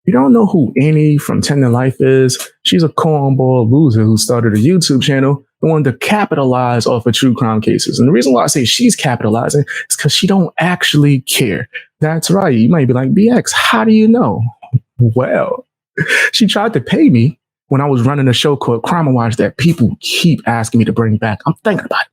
You don't know who Annie from 10 to Life is? She's a cornball loser who started a YouTube channel and wanted to capitalize off of true crime cases. And the reason why I say she's capitalizing is because she don't actually care. That's right. You might be like, BX, how do you know? Well, she tried to pay me when I was running a show called Crime Watch that people keep asking me to bring back. I'm thinking about it.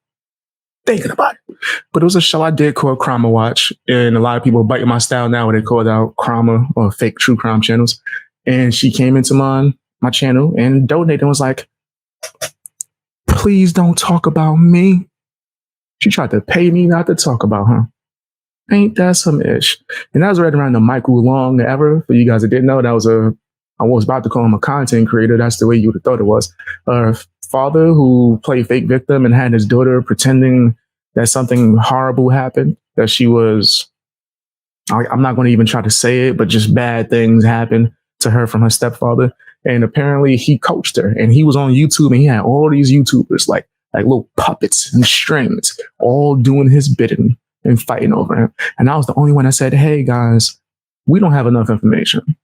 But it was a show I did called Crime Watch, and a lot of people are biting my style now when they call it out crime or fake true crime channels. And she came into my channel and donated and was like, please don't talk about me. She tried to pay me not to talk about her. Ain't that some ish? And that was right around the Michael Long era. For you guys that didn't know, I was about to call him a content creator. That's the way you would have thought it was. Father who played fake victim and had his daughter pretending that something horrible happened, that she was, I'm not going to even try to say it, but just bad things happened to her from her stepfather. And apparently he coached her, and he was on YouTube, and he had all these YouTubers like little puppets and strings all doing his bidding and fighting over him. And I was the only one that said, hey guys, we don't have enough information.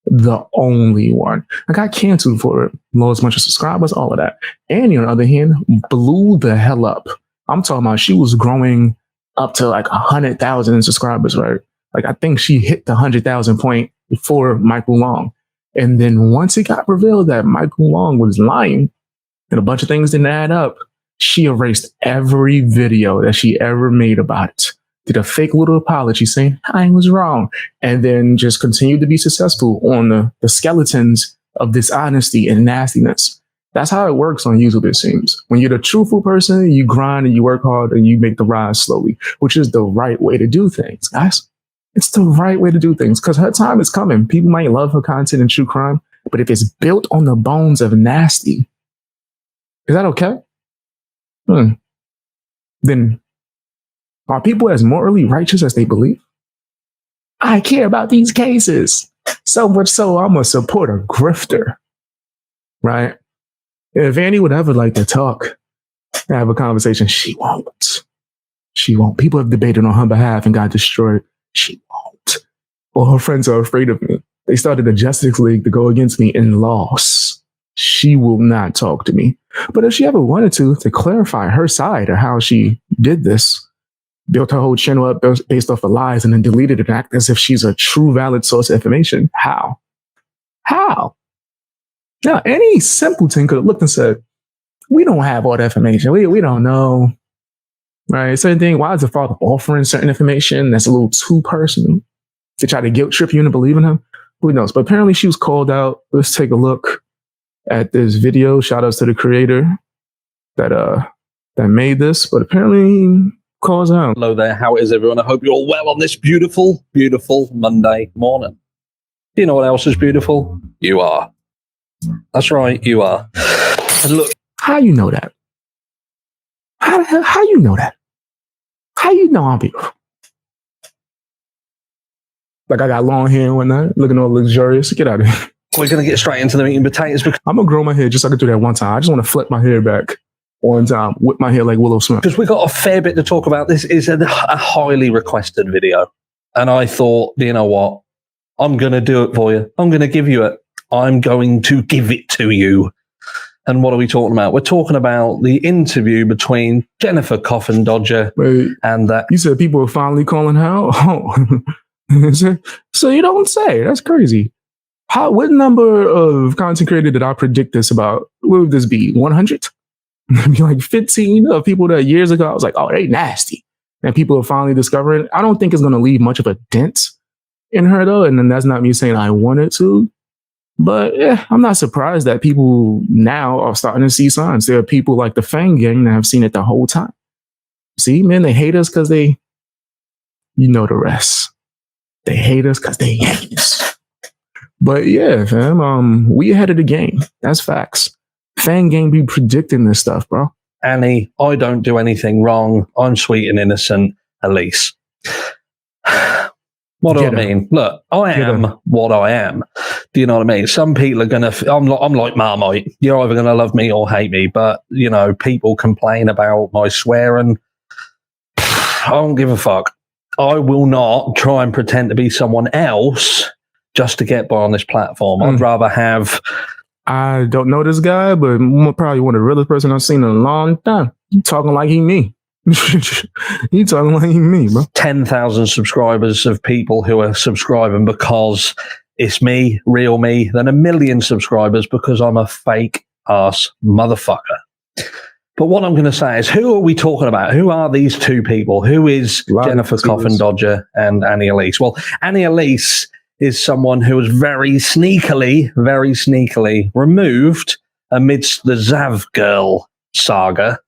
The only one. I got canceled for it. Lost a bunch of subscribers, all of that. Annie, on the other hand, blew the hell up. I'm talking about she was growing up to like 100,000 subscribers, right? Like I think she hit the 100,000 point before Michael Long. And then once it got revealed that Michael Long was lying and a bunch of things didn't add up, she erased every video that she ever made about it. Did a fake little apology saying, I was wrong, and then just continued to be successful on the skeletons of dishonesty and nastiness. That's how it works on YouTube, it seems. When you're the truthful person, you grind and you work hard and you make the rise slowly, which is the right way to do things, guys. It's the right way to do things because her time is coming. People might love her content in true crime, but if it's built on the bones of nasty, is that okay? Then are people as morally righteous as they believe? I care about these cases. So much so, I'm going to support a grifter. Right? If Annie would ever like to talk, have a conversation, she won't. She won't. People have debated on her behalf and got destroyed. She won't. All her friends are afraid of me. They started a Justice League to go against me and lost. She will not talk to me. But if she ever wanted to clarify her side or how she did this, built her whole channel up based off of lies and then deleted it, act as if she's a true valid source of information. How? Now, any simpleton could have looked and said, we don't have all the information. We don't know. Right? Certain thing, why is the father offering certain information that's a little too personal to try to guilt trip you into believing him? Who knows? But apparently she was called out. Let's take a look at this video. Shout outs to the creator that made this, but apparently calls out. Hello there, how is everyone? I hope you're all well on this beautiful, beautiful Monday morning. Do you know what else is beautiful? You are. That's right, you are. And look, how you know that? How you know that? How you know I'm beautiful? Like I got long hair and whatnot, looking all luxurious. Get out of here. We're going to get straight into the meat and potatoes. Because I'm going to grow my hair just so I can do that one time. I just want to flip my hair back one time, whip my hair like Willow Smith. Because we've got a fair bit to talk about. This is a highly requested video. And I thought, you know what? I'm going to do it for you. I'm going to give you it. I'm going to give it to you. And what are we talking about? We're talking about the interview between Jennifer Coffin Dodger and that. You said people are finally calling her out? Oh. So you don't say. That's crazy. What number of content creators did I predict this about? What would this be? 100? Be like 15 of people that years ago I was like, oh, they nasty. And people are finally discovering it. I don't think it's going to leave much of a dent in her, though. And then that's not me saying I wanted to. But yeah, I'm not surprised that people now are starting to see signs. There are people like the Fang Gang that have seen it the whole time. See, man, they hate us because you know the rest. They hate us because they hate us. But yeah, fam, we ahead of the game. That's facts. Fan Gang be predicting this stuff, bro. Annie, I don't do anything wrong. I'm sweet and innocent. Elise. What do I mean? Look, I am what I am. Do you know what I mean? Some people are going to... I'm like Marmite. You're either going to love me or hate me. But, you know, people complain about my swearing. I don't give a fuck. I will not try and pretend to be someone else just to get by on this platform. I'd rather have... I don't know this guy, but probably one of the realest person I've seen in a long time. He talking like he me. He talking like he me, bro. 10,000 subscribers of people who are subscribing because it's me, real me, than 1 million subscribers because I'm a fake ass motherfucker. But what I'm going to say is, who are we talking about? Who are these two people? Who is Jennifer Coffin Dodger and Annie Elise? Well, Annie Elise is someone who was very sneakily removed amidst the Zav Girl saga.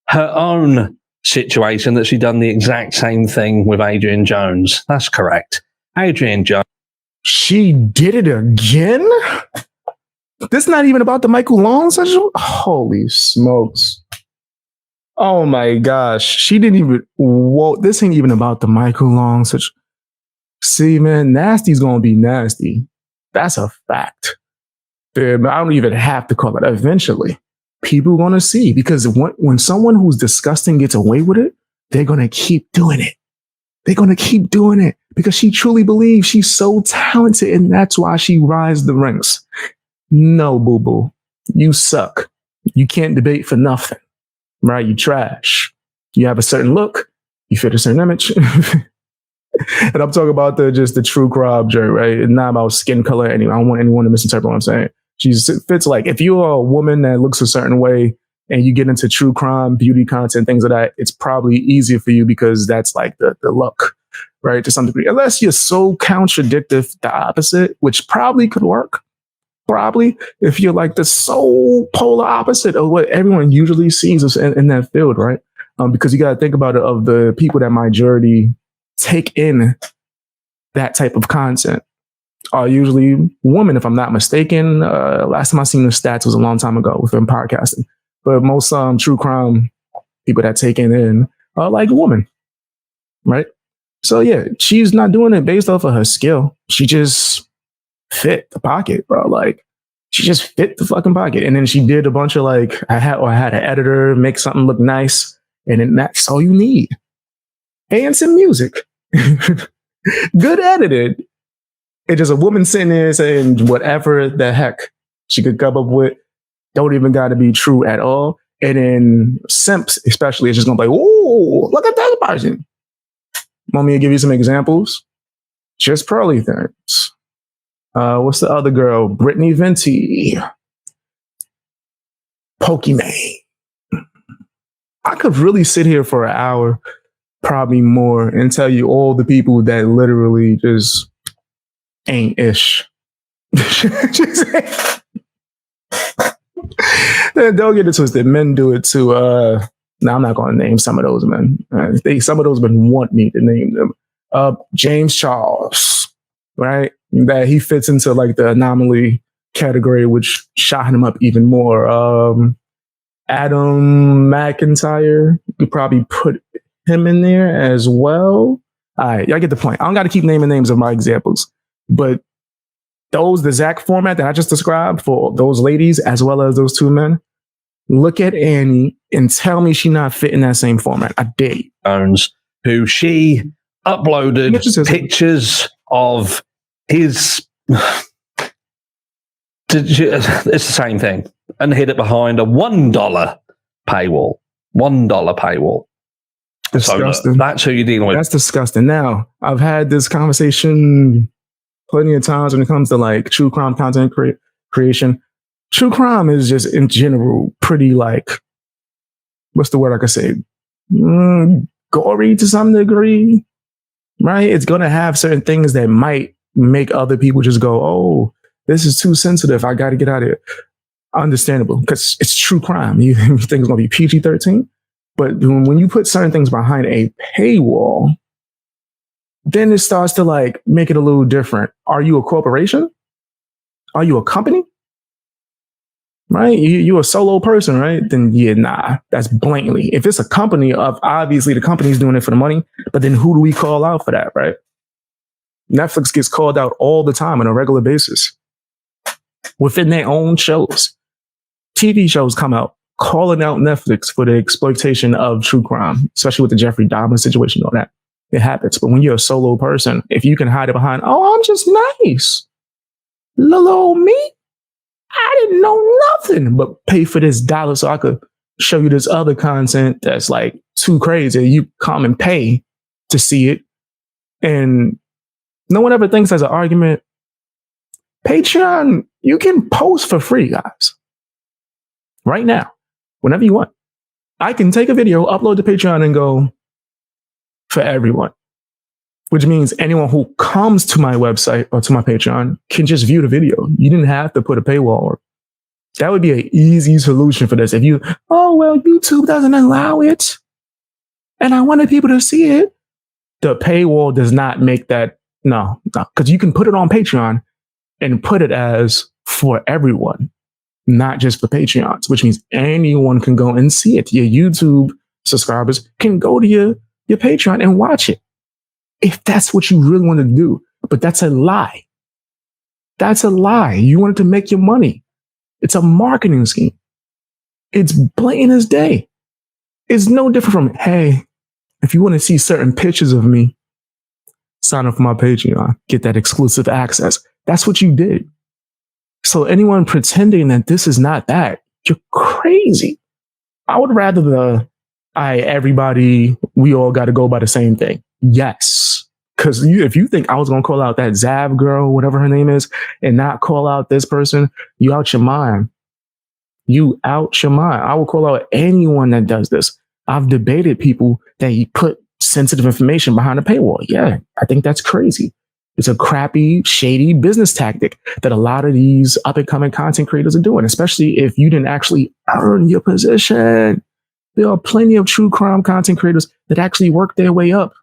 Her own situation that she done the exact same thing with Adrian Jones. That's correct. Adrian Jones. She did it again? This not even about the Michael Long situation? Holy smokes. Oh my gosh. She didn't even... Whoa, this ain't even about the Michael Long situation. See, man, nasty's going to be nasty. That's a fact. Dude, I don't even have to call it. Eventually, people are going to see. Because when someone who's disgusting gets away with it, they're going to keep doing it. They're going to keep doing it. Because she truly believes she's so talented. And that's why she rises the ranks. No, boo-boo. You suck. You can't debate for nothing. Right? You trash. You have a certain look. You fit a certain image. And I'm talking about the true crime joke, right? It's not about skin color. I don't want anyone to misinterpret what I'm saying. She fits like, if you're a woman that looks a certain way and you get into true crime, beauty content, things like that, it's probably easier for you because that's like the look, right? To some degree, unless you're so contradictive, the opposite, which probably could work. Probably if you're like the so polar opposite of what everyone usually sees in that field, right? Because you got to think about it, of the people that majority take in that type of content are usually women, if I'm not mistaken. Last time I seen the stats was a long time ago within podcasting. But most true crime people that take it in are like women, right? So yeah, she's not doing it based off of her skill. She just fit the pocket, bro. Like, she just fit the fucking pocket. And then she did a bunch of like, I had an editor make something look nice, and then that's all you need. And some music. Good edited. It's just a woman sitting there saying whatever the heck she could come up with. Don't even got to be true at all. And then simps, especially, is just going to be like, oh, look at that person. Want me to give you some examples? Just pearly things. What's the other girl? Brittany Venti. Pokimane. I could really sit here for an hour, probably more, and tell you all the people that literally just ain't ish. Don't get it twisted. Men do it too. Now I'm not going to name some of those men. Some of those men want me to name them. James Charles, right? That he fits into like the anomaly category, which shot him up even more. Adam McIntyre, you could probably put him in there as well. All right, y'all get the point. I don't got to keep naming names of my examples, but the Zach format that I just described for those ladies as well as those two men, look at Annie and tell me she not fit in that same format. I dare you. Jones, who she uploaded pictures of his... It's the same thing, and hid it behind a $1 paywall. $1 paywall. Disgusting. So that's who you're dealing with. That's disgusting. Now, I've had this conversation plenty of times when it comes to like true crime content creation. True crime is just in general pretty like, what's the word I could say? Gory to some degree, right? It's going to have certain things that might make other people just go, oh, this is too sensitive. I got to get out of here. Understandable, because it's true crime. You think it's going to be PG-13? But when you put certain things behind a paywall, then it starts to like make it a little different. Are you a corporation? Are you a company? Right? You're a solo person, right? Then yeah, nah, that's blatantly. If it's a company, obviously the company's doing it for the money, but then who do we call out for that, right? Netflix gets called out all the time on a regular basis within their own shows. TV shows come out calling out Netflix for the exploitation of true crime, especially with the Jeffrey Dahmer situation and all that. It happens. But when you're a solo person, if you can hide it behind, oh, I'm just nice. Little old me, I didn't know nothing but pay for this dollar so I could show you this other content that's like too crazy. You come and pay to see it. And no one ever thinks as an argument, Patreon, you can post for free, guys. Right now, whenever you want. I can take a video, upload to Patreon, and go for everyone. Which means anyone who comes to my website or to my Patreon can just view the video. You didn't have to put a paywall. That would be an easy solution for this. If you, oh, well, YouTube doesn't allow it, and I wanted people to see it. The paywall does not make that, no, because you can put it on Patreon and put it as for everyone, not just for Patreons, which means anyone can go and see it. Your YouTube subscribers can go to your Patreon and watch it if that's what you really want to do. But that's a lie. That's a lie. You wanted to make your money. It's a marketing scheme. It's blatant as day. It's no different from, hey, if you want to see certain pictures of me, sign up for my Patreon, get that exclusive access. That's what you did. So anyone pretending that this is not that, you're crazy. I would rather everybody, we all got to go by the same thing. Yes. Because if you think I was going to call out that Zav girl, whatever her name is, and not call out this person, you out your mind. You out your mind. I will call out anyone that does this. I've debated people that you put sensitive information behind a paywall. Yeah, I think that's crazy. It's a crappy, shady business tactic that a lot of these up-and-coming content creators are doing, especially if you didn't actually earn your position. There are plenty of true crime content creators that actually work their way up.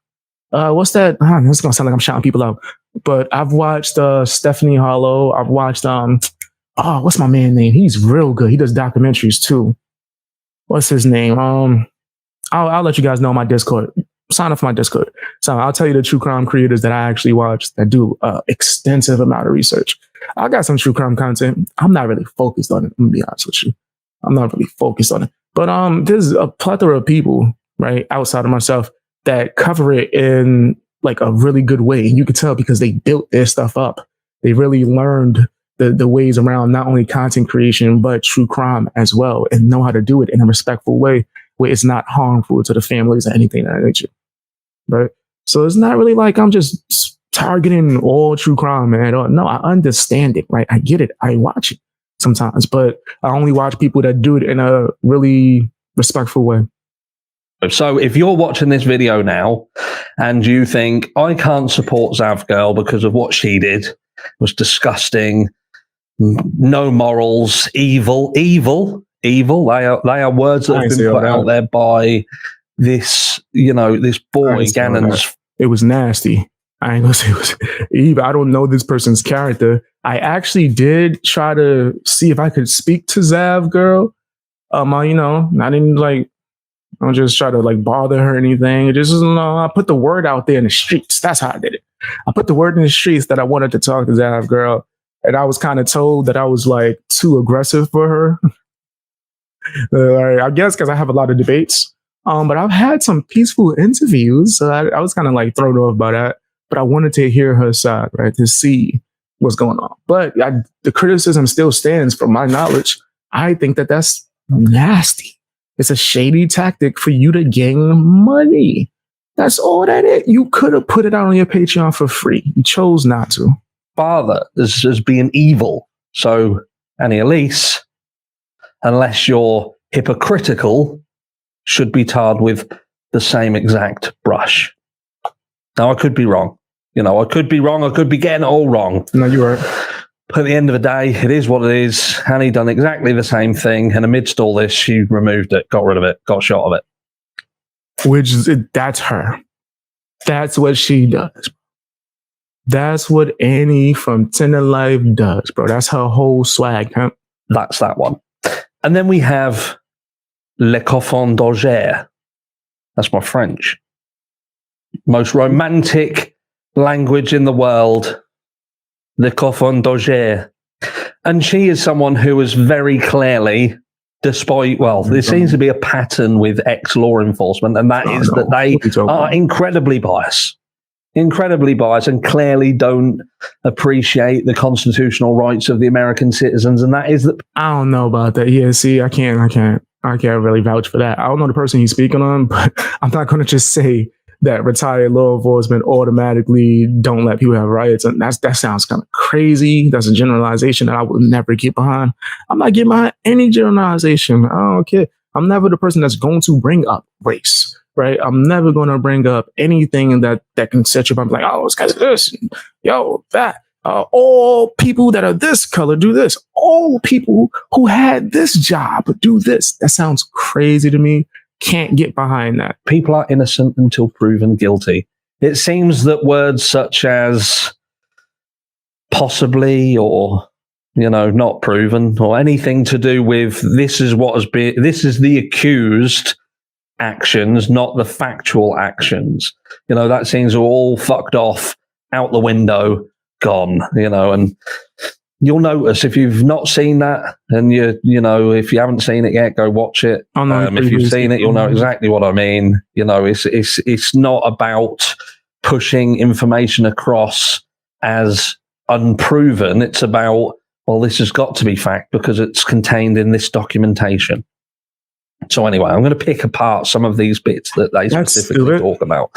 What's that? It's going to sound like I'm shouting people out. But I've watched Stephanie Hollow. I've watched, what's my man name? He's real good. He does documentaries too. What's his name? I'll let you guys know my Discord. Sign up for my Discord. So I'll tell you the true crime creators that I actually watch that do extensive amount of research. I got some true crime content. I'm not really focused on it. I'm gonna be honest with you. I'm not really focused on it. But there's a plethora of people, right, outside of myself that cover it in like a really good way. And you can tell because they built their stuff up. They really learned the ways around not only content creation, but true crime as well, and know how to do it in a respectful way where it's not harmful to the families or anything of that nature. Right. So it's not really like I'm just targeting all true crime, man. No, I understand it. Right. I get it. I watch it sometimes, but I only watch people that do it in a really respectful way. So if you're watching this video now and you think, I can't support Zav Girl because of what she did, it was disgusting, no morals, evil. They are words that have been put out there by this, this boy, Gannon's. It was nasty. I ain't gonna say it was evil. I don't know this person's character. I actually did try to see if I could speak to Zav Girl. I didn't I don't just try to bother her or anything. It just, I put the word out there in the streets. That's how I did it. I put the word in the streets that I wanted to talk to Zav Girl. And I was kind of told that I was too aggressive for her. I guess because I have a lot of debates. But I've had some peaceful interviews. So I was kind of thrown off by that. But I wanted to hear her side, right? To see what's going on. But the criticism still stands from my knowledge. I think that that's nasty. It's a shady tactic for you to gain money. That's all that is. You could have put it out on your Patreon for free. You chose not to. Father as being evil. So, Annie Elise, unless you're hypocritical, should be tarred with the same exact brush. Now, I could be wrong. I could be wrong. I could be getting it all wrong. No, you are. But at the end of the day, it is what it is. Annie done exactly the same thing. And amidst all this, she removed it, got rid of it, got shot of it. That's her. That's what she does. That's what Annie from Tender Life does, bro. That's her whole swag, huh? That's that one. And then we have Le Coffin d'Auger. That's my French. Most romantic language in the world. Le Coffin d'Auger. And she is someone who was very clearly despite, well, there seems to be a pattern with ex-law enforcement, and that is that they are incredibly biased and clearly don't appreciate the constitutional rights of the American citizens. And that is that. I don't know about that. Yeah, see, I can't really vouch for that. I don't know the person he's speaking on, but I'm not going to just say that retired law enforcement automatically don't let people have rights. And that sounds kind of crazy. That's a generalization that I would never get behind. I'm not getting behind any generalization. I don't care. I'm never the person that's going to bring up race, right? I'm never going to bring up anything that can set you up. I'm like, oh, it's because of this. And, yo, that. All people that are this color do this. All people who had this job do this. That sounds crazy to me. Can't get behind that. People are innocent until proven guilty. It seems that words such as possibly or, not proven or anything to do with this is the accused actions, not the factual actions. That seems all fucked off, out the window, gone, and you'll notice if you've not seen that, and if you haven't seen it yet, go watch it. If you've seen it, you'll know exactly what I mean. It's not about pushing information across as unproven. It's about, well, this has got to be fact because it's contained in this documentation. So anyway, I'm going to pick apart some of these bits that they specifically talk about,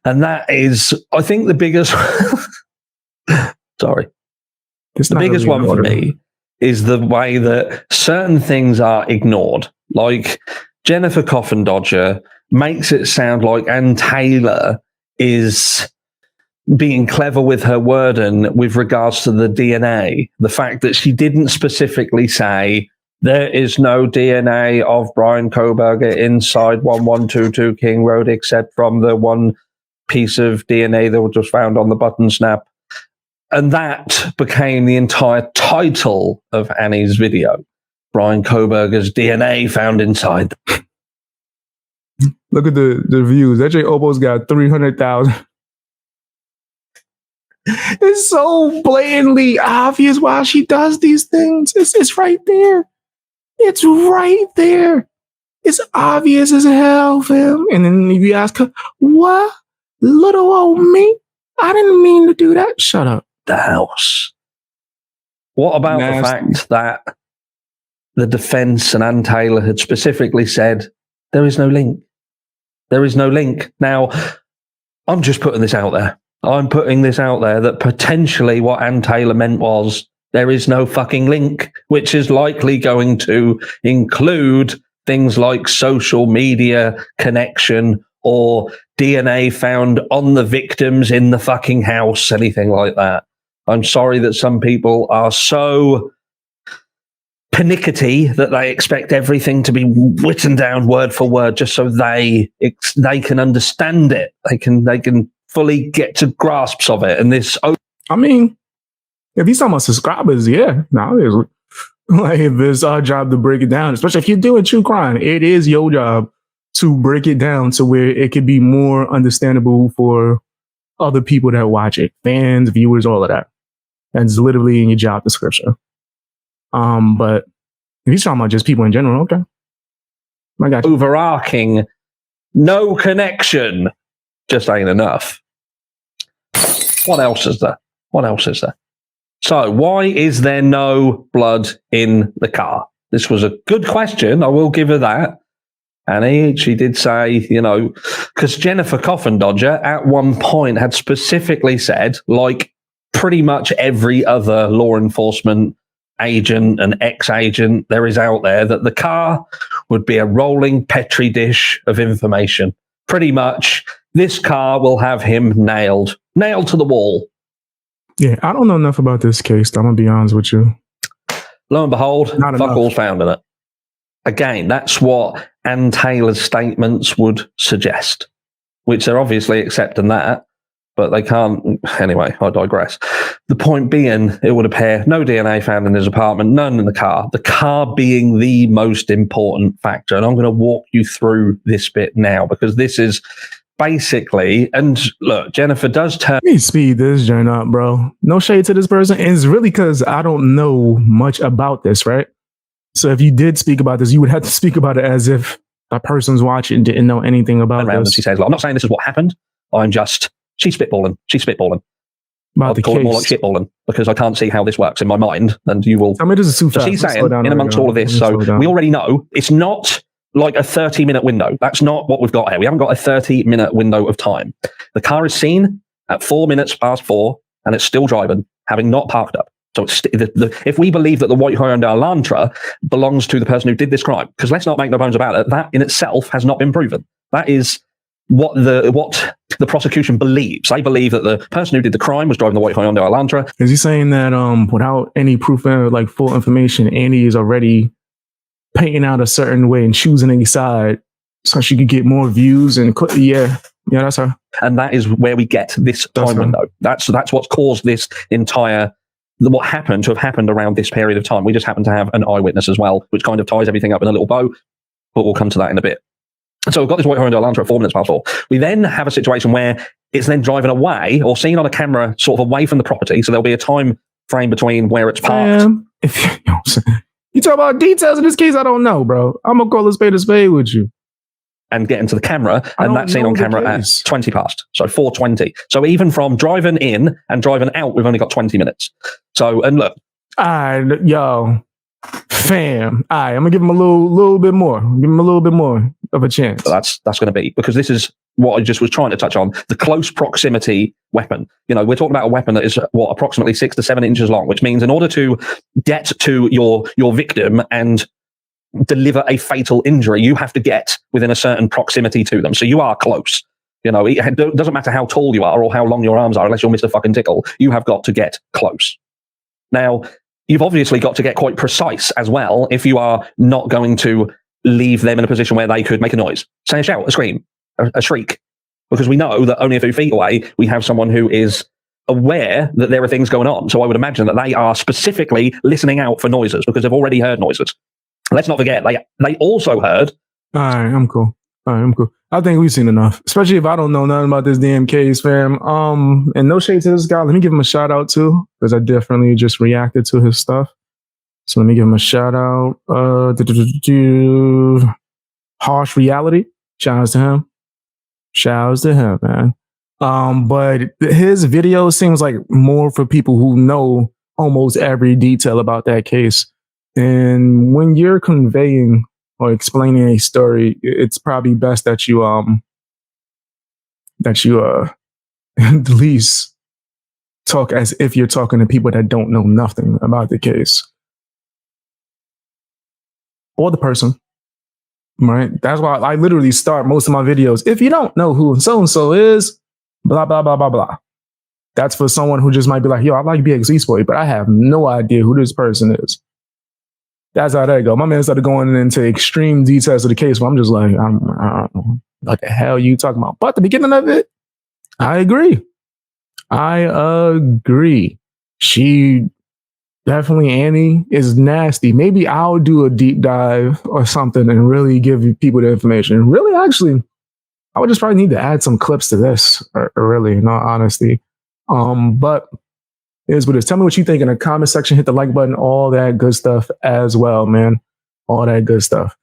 and that is, I think, the biggest. Sorry. The biggest one for me is the way that certain things are ignored. Like Jennifer Coffin Dodger makes it sound like Ann Taylor is being clever with her wording with regards to the DNA. The fact that she didn't specifically say there is no DNA of Brian Koberger inside 1122 King Road except from the one piece of DNA that was just found on the button snap. And that became the entire title of Annie's video. Brian Koberger's DNA found inside. Look at the views. That J Obo's got 300,000. It's so blatantly obvious why she does these things. It's right there. It's right there. It's obvious as hell, fam. And then if you ask her, what? Little old me? I didn't mean to do that. Shut up. The house. What about the fact that the defense and Ann Taylor had specifically said there is no link? There is no link. Now, I'm just putting this out there. I'm putting this out there that potentially what Ann Taylor meant was there is no fucking link, which is likely going to include things like social media connection or DNA found on the victims in the fucking house, anything like that. I'm sorry that some people are so pernickety that they expect everything to be written down word for word just so they can understand it. They can fully get to grasps of it. And this, I mean, if he's talking about subscribers, yeah, no, like it's our job to break it down. Especially if you're doing true crime, it is your job to break it down to where it could be more understandable for other people that watch it, fans, viewers, all of that. And it's literally in your job description. But if he's talking about just people in general, okay. I got you. Overarching, no connection, just ain't enough. What else is there? So why is there no blood in the car? This was a good question. I will give her that. Annie, she did say, because Jennifer Coffin Dodger at one point had specifically said, like pretty much every other law enforcement agent and ex-agent there is out there, that the car would be a rolling petri dish of information. Pretty much, this car will have him nailed to the wall. Yeah, I don't know enough about this case. I'm going to be honest with you. Lo and behold, fuck all found in it. Again, that's what Ann Taylor's statements would suggest, which they're obviously accepting that, but they can't. Anyway, I digress. The point being, it would appear no DNA found in his apartment, none in the car being the most important factor. And I'm going to walk you through this bit now because this is basically, and look, Jennifer does turn. Let me speed this joint up, bro. No shade to this person. And it's really because I don't know much about this, right? So if you did speak about this, you would have to speak about it as if a person's watching didn't know anything about around this. and she says, I'm not saying this is what happened. She's spitballing. About I'd call it more like shitballing because I can't see how this works in my mind. And you will. I mean, this is too fast. So she's saying, in amongst all of this, so we already know it's not like a 30-minute window. That's not what we've got here. We haven't got a 30-minute window of time. The car is seen at 4 minutes past 4, and it's still driving, having not parked up. So it's if we believe that the white Hyundai Elantra belongs to the person who did this crime, because let's not make no bones about it, that in itself has not been proven. That is what the prosecution believes. They believe that the person who did the crime was driving the white Hyundai Elantra. Is he saying that without any proof of like full information, Annie is already painting out a certain way and choosing a side so she could get more views and yeah, that's her. And that is where we get this time window. That's what's caused this entire what happened to have happened around this period of time. We just happen to have an eyewitness as well, which kind of ties everything up in a little bow. But we'll come to that in a bit. So we've got this white Hyundai Elantra at 4 minutes past 4. We then have a situation where it's then driving away or seen on a camera sort of away from the property. So there'll be a time frame between where it's parked. If you talk about details in this case, I don't know, bro. I'm going to call a spade with you. And get into the camera, and that's seen on camera at 20 past, so 4:20. So even from driving in and driving out, we've only got 20 minutes. So, and look. Yo, fam. I'm going to give him a little bit more. Give him a little bit more of a chance. So that's going to be, because this is what I just was trying to touch on, the close proximity weapon. You know, we're talking about a weapon that is, approximately 6 to 7 inches long, which means in order to get to your victim and deliver a fatal injury, you have to get within a certain proximity to them. So you are close. You know, it doesn't matter how tall you are or how long your arms are, unless you're Mr. fucking Tickle, you have got to get close. Now, you've obviously got to get quite precise as well if you are not going to leave them in a position where they could make a noise. Say a shout, a scream, a shriek. Because we know that only a few feet away, we have someone who is aware that there are things going on. So I would imagine that they are specifically listening out for noises because they've already heard noises. Let's not forget, they also heard. All right, I'm cool. I think we've seen enough, especially if I don't know nothing about this damn case, fam. And no shade to this guy. Let me give him a shout out too, because I definitely just reacted to his stuff. So let me give him a shout out. Harsh Reality. Shouts to him, man. But his video seems like more for people who know almost every detail about that case. And when you're conveying or explaining a story, it's probably best that you at least talk as if you're talking to people that don't know nothing about the case or the person, right? That's why I literally start most of my videos. If you don't know who so-and-so is, blah, blah, blah, blah, blah. That's for someone who just might be like, yo, I like BXZ Boy, but I have no idea who this person is. That's how that go. My man started going into extreme details of the case where I'm just like, I don't know what the hell you talking about. But the beginning of it, I agree. She definitely, Annie is nasty. Maybe I'll do a deep dive or something and really give people the information. Really, actually, I would just probably need to add some clips to this, or really, in all honesty. But is what it is. Tell me what you think in the comment section. Hit the like button, all that good stuff as well, man. All that good stuff.